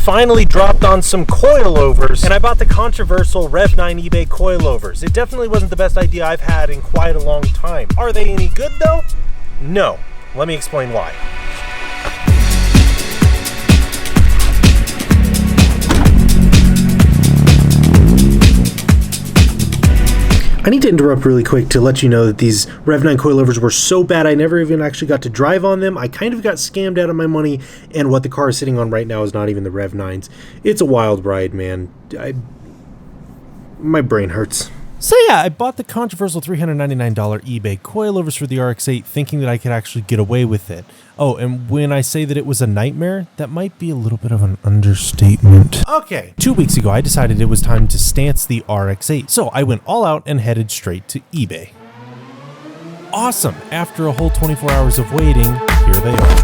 finally dropped on some coilovers, and I bought the controversial REV9 eBay coilovers. It definitely wasn't the best idea I've had in quite a long time. Are they any good though? No. Let me explain why. I need to interrupt really quick to let you know that these REV9 coilovers were so bad I never even actually got to drive on them. I kind of got scammed out of my money, and what the car is sitting on right now is not even the REV9s. It's a wild ride, man. My brain hurts. So yeah, I bought the controversial $399 eBay coilovers for the RX-8 thinking that I could actually get away with it. Oh, and when I say that it was a nightmare, that might be a little bit of an understatement. Okay, 2 weeks ago I decided it was time to stance the RX-8, so I went all out and headed straight to eBay. Awesome! After a whole 24 hours of waiting, here they are.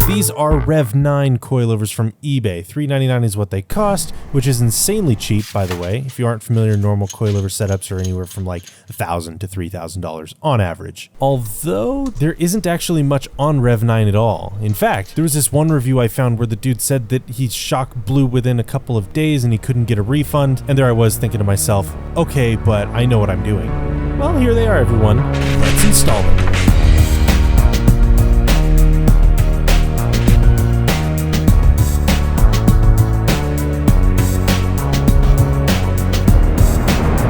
These are REV9 coilovers from eBay. $399 is what they cost, which is insanely cheap, by the way. If you aren't familiar, normal coilover setups are anywhere from like $1,000 to $3,000 on average. Although there isn't actually much on REV9 at all. In fact, there was this one review I found where the dude said that he shock blew within a couple of days and he couldn't get a refund. And there I was thinking to myself, okay, but I know what I'm doing. Well, here they are, everyone. Let's install them.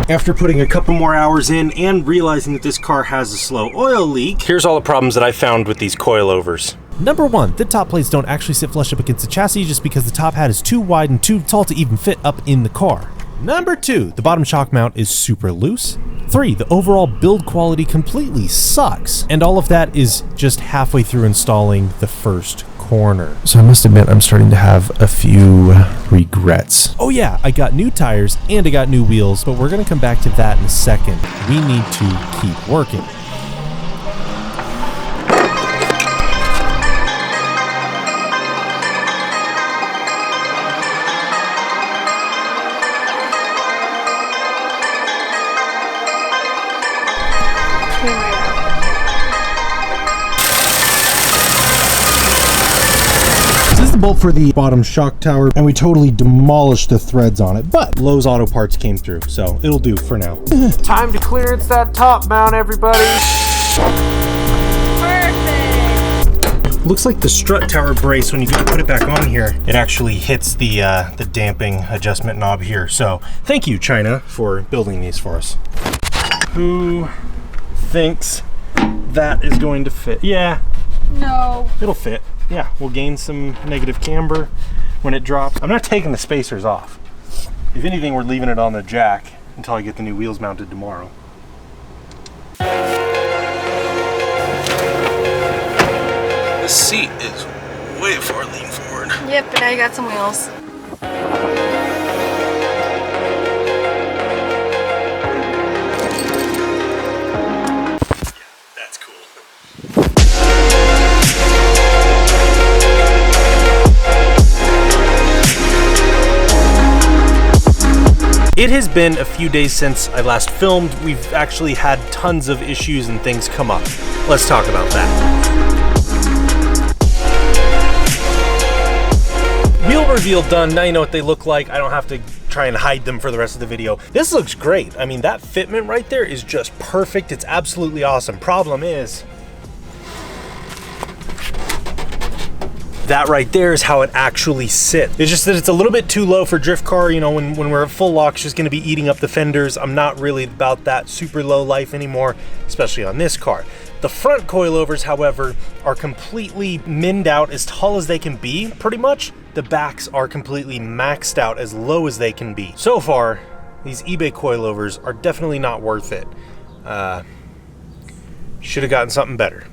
After putting a couple more hours in and realizing that this car has a slow oil leak, here's all the problems that I found with these coilovers. Number one, the top plates don't actually sit flush up against the chassis just because the top hat is too wide and too tall to even fit up in the car. Number two, the bottom shock mount is super loose. 3, the overall build quality completely sucks. And all of that is just halfway through installing the first corner. So I must admit I'm starting to have a few regrets. Oh yeah, I got new tires and I got new wheels, but we're gonna come back to that in a second. We need to keep working. Bolt for the bottom shock tower, and we totally demolished the threads on it, but Lowe's Auto Parts came through, so it'll do for now. Time to clearance that top mount, everybody. Perfect. Looks like the strut tower brace, when you go to put it back on here, it actually hits the damping adjustment knob here. So thank you, China, for building these for us. Who thinks that is going to fit? Yeah. No. It'll fit. Yeah, we'll gain some negative camber when it drops. I'm not taking the spacers off. If anything, we're leaving it on the jack until I get the new wheels mounted tomorrow. The seat is way far lean forward. Yep, but now you got some wheels. It has been a few days since I last filmed. We've actually had tons of issues and things come up. Let's talk about that. Wheel reveal done. Now you know what they look like. I don't have to try and hide them for the rest of the video. This looks great. I mean, that fitment right there is just perfect. It's absolutely awesome. Problem is, that right there is how it actually sits. It's just that it's a little bit too low for drift car. You know, when we're at full lock, it's just gonna be eating up the fenders. I'm not really about that super low life anymore, especially on this car. The front coilovers, however, are completely minned out as tall as they can be, pretty much. The backs are completely maxed out as low as they can be. So far, these eBay coilovers are definitely not worth it. Should have gotten something better.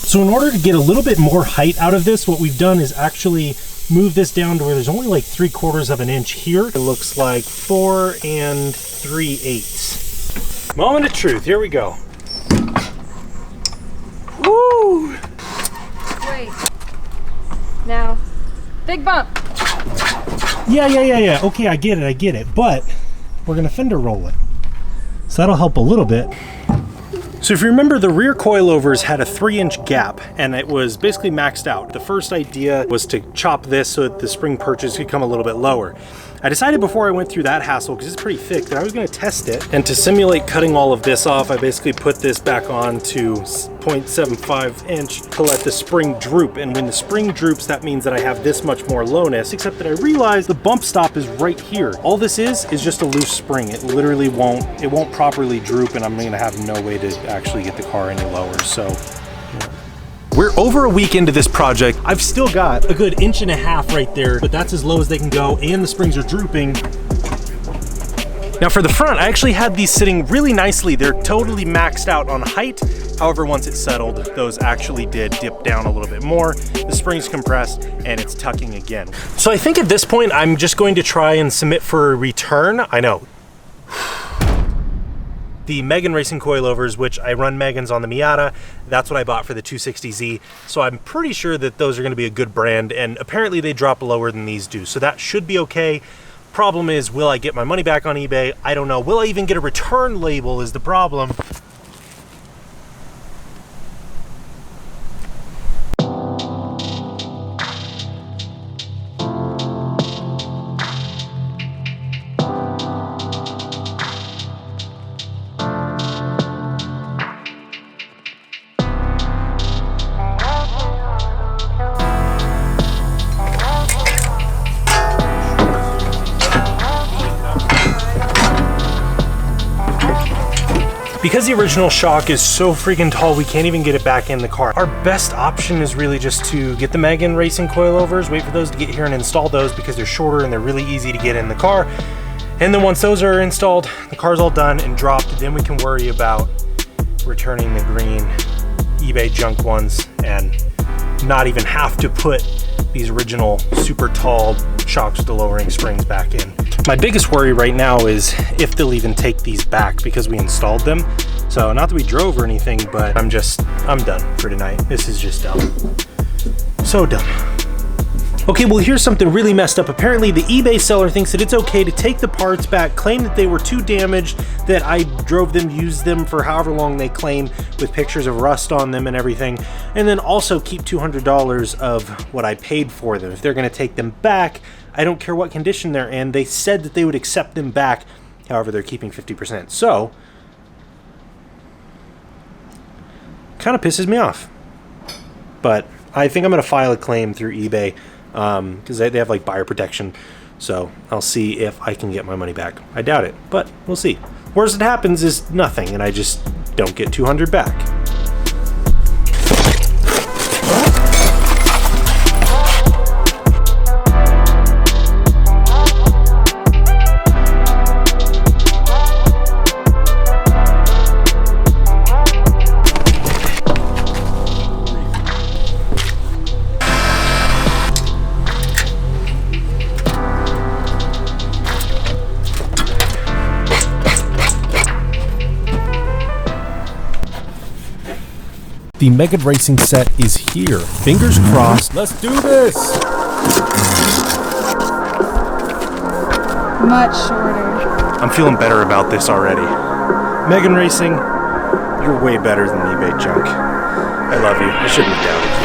So in order to get a little bit more height out of this, what we've done is actually move this down to where there's only like 3/4 of an inch here. It looks like 4 3/8. Moment of truth, here we go. Woo! Wait. Now, big bump. Yeah. Okay, I get it, but we're gonna fender roll it. So that'll help a little bit. So if you remember, the rear coilovers had a 3-inch gap and it was basically maxed out. The first idea was to chop this so that the spring perches could come a little bit lower. I decided before I went through that hassle, because it's pretty thick, that I was going to test it. And to simulate cutting all of this off, I basically put this back on to 0.75 inch to let the spring droop. And when the spring droops, that means that I have this much more lowness, except that I realized the bump stop is right here. All this is just a loose spring. It literally won't properly droop, and I'm going to have no way to actually get the car any lower. So we're over a week into this project. I've still got a good 1.5 inches right there, but that's as low as they can go, and the springs are drooping. Now for the front, I actually had these sitting really nicely. They're totally maxed out on height. However, once it settled, those actually did dip down a little bit more. The spring's compressed and it's tucking again. So I think at this point, I'm just going to try and submit for a return. I know. The Megan Racing coilovers, which I run Megan's on the Miata, that's what I bought for the 260Z. So I'm pretty sure that those are gonna be a good brand, and apparently they drop lower than these do. So that should be okay. Problem is, will I get my money back on eBay? I don't know. Will I even get a return label is the problem. Because the original shock is so freaking tall, we can't even get it back in the car. Our best option is really just to get the Megan Racing coilovers, wait for those to get here and install those because they're shorter and they're really easy to get in the car. And then once those are installed, the car's all done and dropped, then we can worry about returning the green eBay junk ones and not even have to put these original super tall shocks with the lowering springs back in. My biggest worry right now is if they'll even take these back because we installed them. So not that we drove or anything, but I'm done for tonight. This is just dumb. So dumb. Okay, well here's something really messed up. Apparently the eBay seller thinks that it's okay to take the parts back, claim that they were too damaged, that I drove them, used them for however long they claim with pictures of rust on them and everything, and then also keep $200 of what I paid for them. If they're gonna take them back, I don't care what condition they're in. They said that they would accept them back, however they're keeping 50%. So, kind of pisses me off. But I think I'm gonna file a claim through eBay because they have like buyer protection. So I'll see if I can get my money back. I doubt it, but we'll see. Worst that happens is nothing, and I just don't get $200 back. The Megan Racing set is here. Fingers crossed. Let's do this! Much shorter. I'm feeling better about this already. Megan Racing, you're way better than eBay junk. I love you. I shouldn't have doubted you.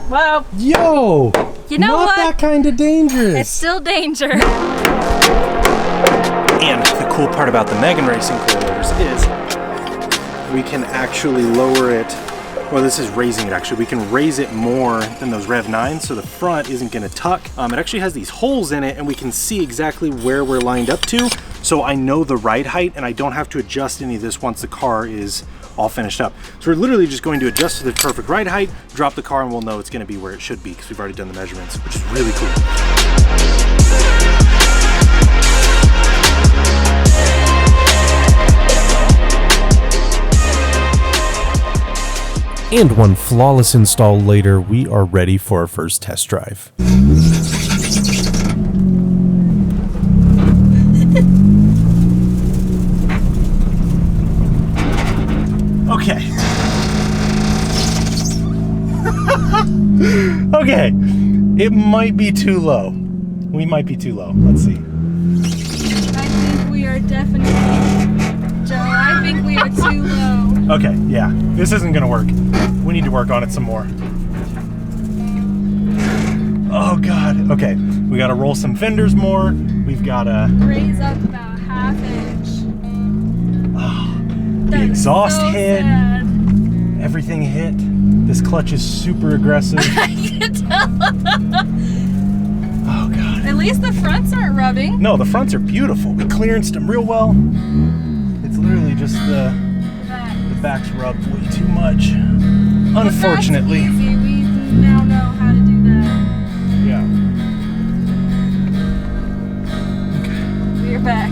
Whoa. Yo! You know not what? that kind of dangerous. It's still danger. And the cool part about the Megan Racing coilovers is we can actually lower it. Well, this is raising it actually. We can raise it more than those REV9s, so the front isn't gonna tuck. It actually has these holes in it, and we can see exactly where we're lined up to. So I know the ride height, and I don't have to adjust any of this once the car is all finished up. So we're literally just going to adjust to the perfect ride height, drop the car, and we'll know it's going to be where it should be because we've already done the measurements, which is really cool. And one flawless install later, we are ready for our first test drive. Okay. Okay. It might be too low. We might be too low. Let's see. I think we are definitely, Joe, I think we are too low. Okay, yeah. This isn't gonna work. We need to work on it some more. Oh God. Okay. We gotta roll some fenders more. We've gotta Raise up about a half inch. the exhaust so hit. sad. Everything hit. This clutch is super aggressive. I can tell. Oh God. At least the fronts aren't rubbing. No, the fronts are beautiful. We clearanced them real well. It's literally just the back's rubbed way too much. Unfortunately. That's easy. We now know how to do that. Yeah. We're back.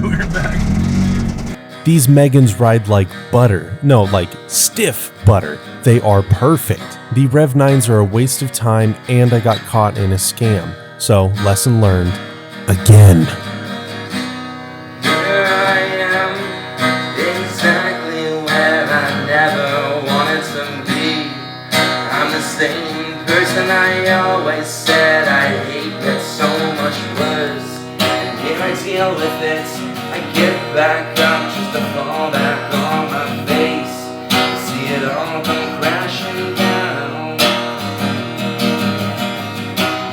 We're back. These Megans ride like butter. No, like stiff butter. They are perfect. The REV9s are a waste of time, and I got caught in a scam. So, lesson learned. Again. Here I am, exactly where I never wanted to be. I'm the same person I always said I'd hate, but so much worse. And here I deal with it. I get back up just to fall back on my face. See it all come crashing down.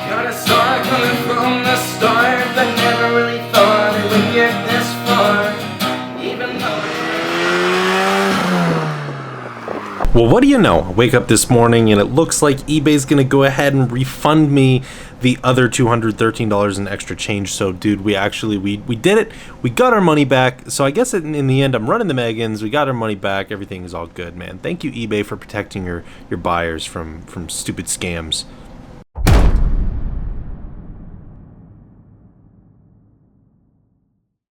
Kinda saw it coming from the start, but never really thought it would get this far. Even though Well, what do you know? I wake up this morning and it looks like eBay's gonna go ahead and refund me the other $213 in extra change. So dude, we did it. We got our money back. So I guess in the end, I'm running the Megans. We got our money back. Everything is all good, man. Thank you, eBay, for protecting your buyers from stupid scams.